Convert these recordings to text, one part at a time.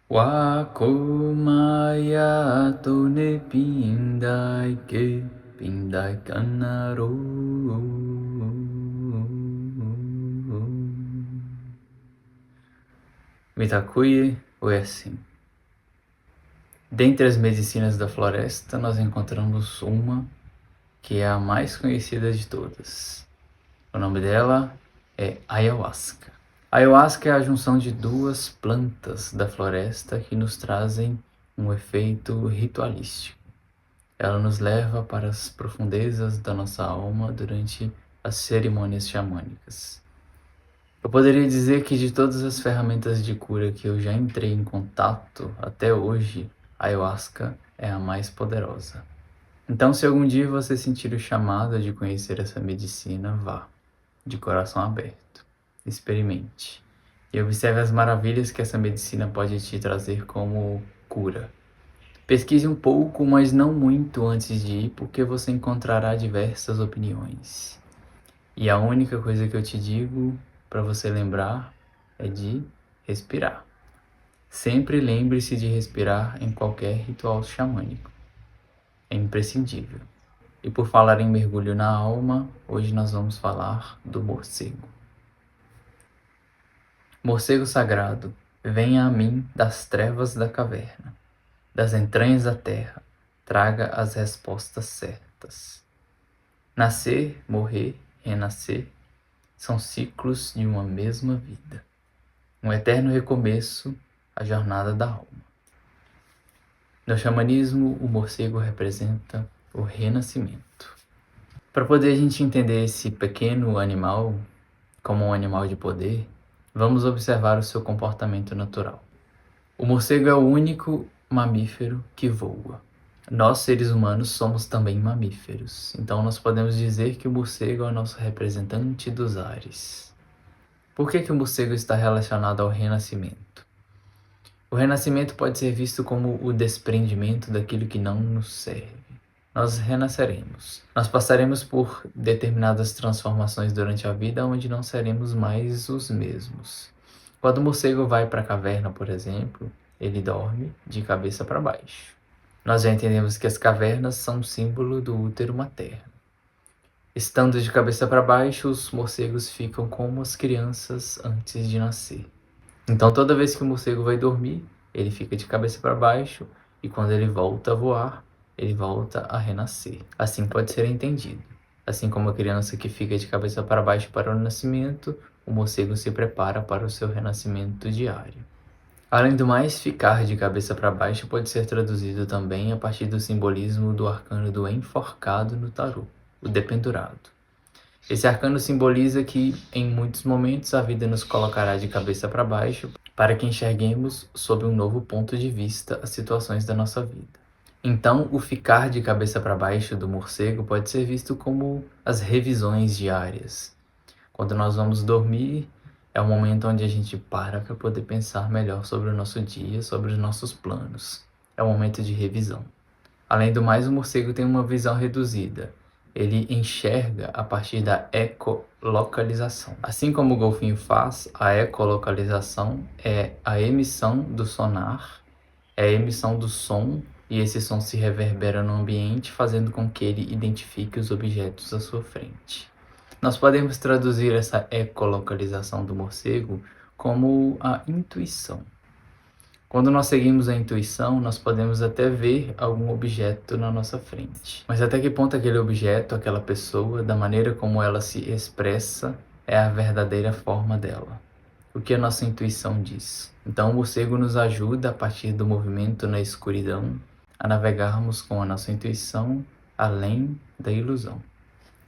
Wakomaya tone pindai ke pindai kanaro. Mitakuye Uesin. Dentre as medicinas da floresta, nós encontramos uma que é a mais conhecida de todas. O nome dela é Ayahuasca. Ayahuasca é a junção de duas plantas da floresta que nos trazem um efeito ritualístico. Ela nos leva para as profundezas da nossa alma durante as cerimônias xamânicas. Eu poderia dizer que de todas as ferramentas de cura que eu já entrei em contato até hoje, a Ayahuasca é a mais poderosa. Então, se algum dia você sentir o chamado de conhecer essa medicina, vá, de coração aberto, experimente e observe as maravilhas que essa medicina pode te trazer como cura. Pesquise um pouco, mas não muito antes de ir, porque você encontrará diversas opiniões. E a única coisa que eu te digo para você lembrar é de respirar. Sempre lembre-se de respirar em qualquer ritual xamânico. É imprescindível. E por falar em mergulho na alma, hoje nós vamos falar do morcego. Morcego sagrado, venha a mim das trevas da caverna, das entranhas da terra, traga as respostas certas. Nascer, morrer, renascer, são ciclos de uma mesma vida. Um eterno recomeço, a jornada da alma. No xamanismo, o morcego representa o renascimento. Para poder a gente entender esse pequeno animal como um animal de poder, vamos observar o seu comportamento natural. O morcego é o único mamífero que voa. Nós, seres humanos, somos também mamíferos. Então nós podemos dizer que o morcego é o nosso representante dos ares. Por que o morcego está relacionado ao renascimento? O renascimento pode ser visto como o desprendimento daquilo que não nos serve. Nós renasceremos. Nós passaremos por determinadas transformações durante a vida onde não seremos mais os mesmos. Quando o morcego vai para a caverna, por exemplo, ele dorme de cabeça para baixo. Nós já entendemos que as cavernas são um símbolo do útero materno. Estando de cabeça para baixo, os morcegos ficam como as crianças antes de nascer. Então, toda vez que o morcego vai dormir, ele fica de cabeça para baixo e quando ele volta a voar, ele volta a renascer. Assim pode ser entendido. Assim como a criança que fica de cabeça para baixo para o nascimento, o morcego se prepara para o seu renascimento diário. Além do mais, ficar de cabeça para baixo pode ser traduzido também a partir do simbolismo do arcano do enforcado no tarô, o dependurado. Esse arcano simboliza que, em muitos momentos, a vida nos colocará de cabeça para baixo para que enxerguemos sob um novo ponto de vista as situações da nossa vida. Então, o ficar de cabeça para baixo do morcego pode ser visto como as revisões diárias. Quando nós vamos dormir, é o momento onde a gente para poder pensar melhor sobre o nosso dia, sobre os nossos planos. É um momento de revisão. Além do mais, o morcego tem uma visão reduzida. Ele enxerga a partir da ecolocalização. Assim como o golfinho faz, a ecolocalização é a emissão do sonar, é a emissão do som, e esse som se reverbera no ambiente, fazendo com que ele identifique os objetos à sua frente. Nós podemos traduzir essa ecolocalização do morcego como a intuição. Quando nós seguimos a intuição, nós podemos até ver algum objeto na nossa frente. Mas até que ponto aquele objeto, aquela pessoa, da maneira como ela se expressa, é a verdadeira forma dela? O que a nossa intuição diz? Então o morcego nos ajuda, a partir do movimento na escuridão, a navegarmos com a nossa intuição além da ilusão.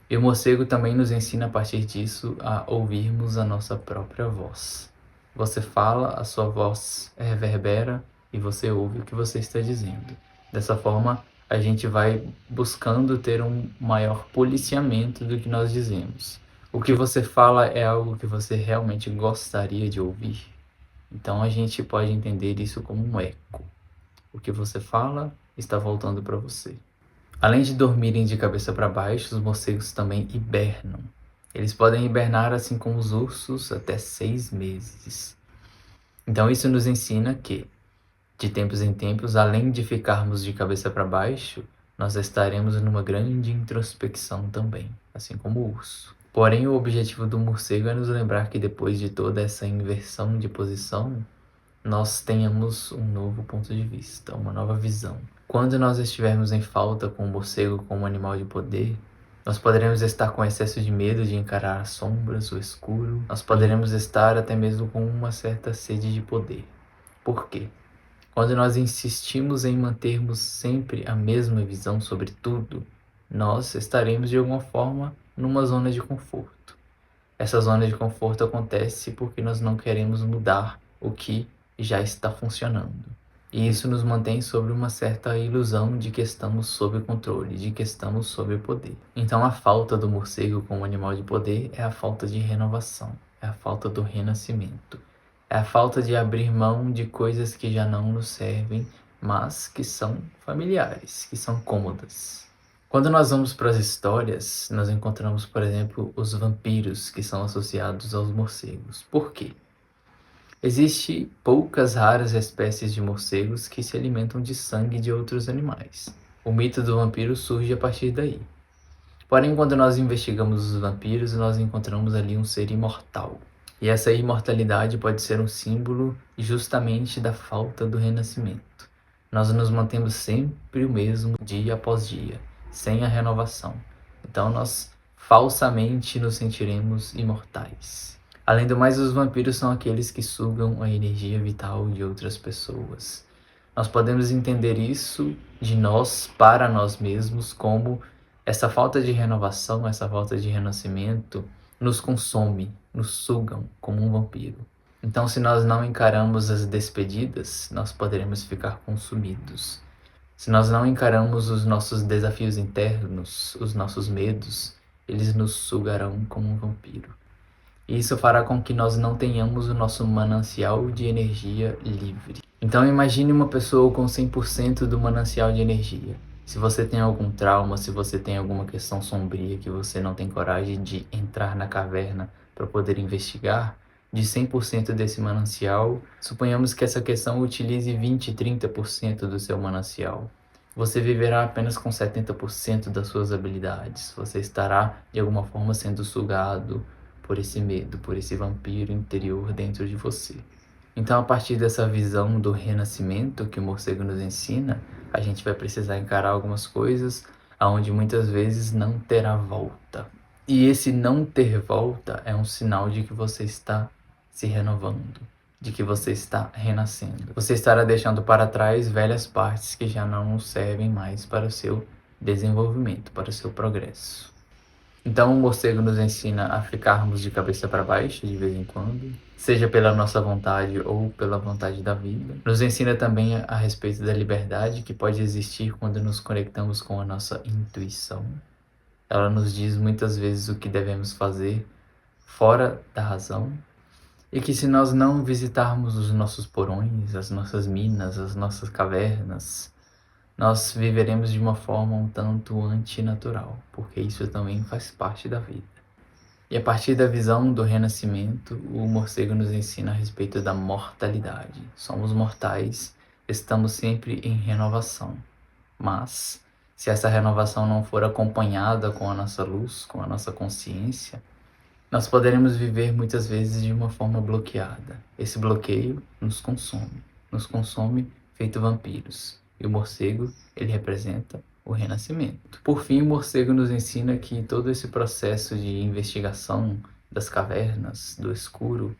E o morcego também nos ensina, a partir disso, a ouvirmos a nossa própria voz. Você fala, a sua voz reverbera e você ouve o que você está dizendo. Dessa forma, a gente vai buscando ter um maior policiamento do que nós dizemos. O que você fala é algo que você realmente gostaria de ouvir? Então a gente pode entender isso como um eco. O que você fala está voltando para você. Além de dormirem de cabeça para baixo, os morcegos também hibernam. Eles podem hibernar, assim como os ursos, até 6 meses. Então isso nos ensina que De tempos em tempos, além de ficarmos de cabeça para baixo, nós estaremos numa grande introspecção também, assim como o urso. Porém, o objetivo do morcego é nos lembrar que depois de toda essa inversão de posição, nós tenhamos um novo ponto de vista, uma nova visão. Quando nós estivermos em falta com o morcego como animal de poder, nós poderemos estar com excesso de medo de encarar as sombras, o escuro. Nós poderemos estar até mesmo com uma certa sede de poder. Por quê? Quando nós insistimos em mantermos sempre a mesma visão sobre tudo, nós estaremos de alguma forma numa zona de conforto. Essa zona de conforto acontece porque nós não queremos mudar o que já está funcionando. E isso nos mantém sobre uma certa ilusão de que estamos sob controle, de que estamos sob poder. Então a falta do morcego como animal de poder é a falta de renovação, é a falta do renascimento. É a falta de abrir mão de coisas que já não nos servem, mas que são familiares, que são cômodas. Quando nós vamos para as histórias, nós encontramos, por exemplo, os vampiros que são associados aos morcegos. Por quê? Existem poucas raras espécies de morcegos que se alimentam de sangue de outros animais. O mito do vampiro surge a partir daí. Porém, quando nós investigamos os vampiros, nós encontramos ali um ser imortal. E essa imortalidade pode ser um símbolo justamente da falta do renascimento. Nós nos mantemos sempre o mesmo dia após dia, sem a renovação. Então nós falsamente nos sentiremos imortais. Além do mais, os vampiros são aqueles que sugam a energia vital de outras pessoas. Nós podemos entender isso de nós para nós mesmos como essa falta de renovação, essa falta de renascimento nos consome, nos sugam como um vampiro. Então, se nós não encaramos as despedidas, nós poderemos ficar consumidos. Se nós não encaramos os nossos desafios internos, os nossos medos, eles nos sugarão como um vampiro. E isso fará com que nós não tenhamos o nosso manancial de energia livre. Então imagine uma pessoa com 100% do manancial de energia. Se você tem algum trauma, se você tem alguma questão sombria que você não tem coragem de entrar na caverna para poder investigar, de 100% desse manancial, suponhamos que essa questão utilize 20, 30% do seu manancial. Você viverá apenas com 70% das suas habilidades. Você estará, de alguma forma, sendo sugado por esse medo, por esse vampiro interior dentro de você. Então, a partir dessa visão do renascimento que o morcego nos ensina, a gente vai precisar encarar algumas coisas aonde muitas vezes não terá volta. E esse não ter volta é um sinal de que você está se renovando, de que você está renascendo. Você estará deixando para trás velhas partes que já não servem mais para o seu desenvolvimento, para o seu progresso. Então o morcego nos ensina a ficarmos de cabeça para baixo de vez em quando, seja pela nossa vontade ou pela vontade da vida. Nos ensina também a respeito da liberdade que pode existir quando nos conectamos com a nossa intuição. Ela nos diz muitas vezes o que devemos fazer fora da razão, e que se nós não visitarmos os nossos porões, as nossas minas, as nossas cavernas, nós viveremos de uma forma um tanto antinatural, porque isso também faz parte da vida. E a partir da visão do renascimento, o morcego nos ensina a respeito da mortalidade. Somos mortais, estamos sempre em renovação. Mas, se essa renovação não for acompanhada com a nossa luz, com a nossa consciência, nós poderemos viver muitas vezes de uma forma bloqueada. Esse bloqueio nos consome feito vampiros. E o morcego, ele representa o renascimento. Por fim, o morcego nos ensina que todo esse processo de investigação das cavernas, do escuro,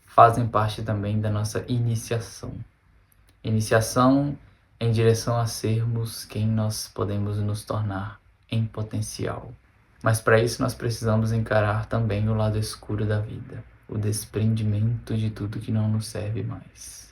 fazem parte também da nossa iniciação. Iniciação em direção a sermos quem nós podemos nos tornar em potencial. Mas para isso nós precisamos encarar também o lado escuro da vida, o desprendimento de tudo que não nos serve mais.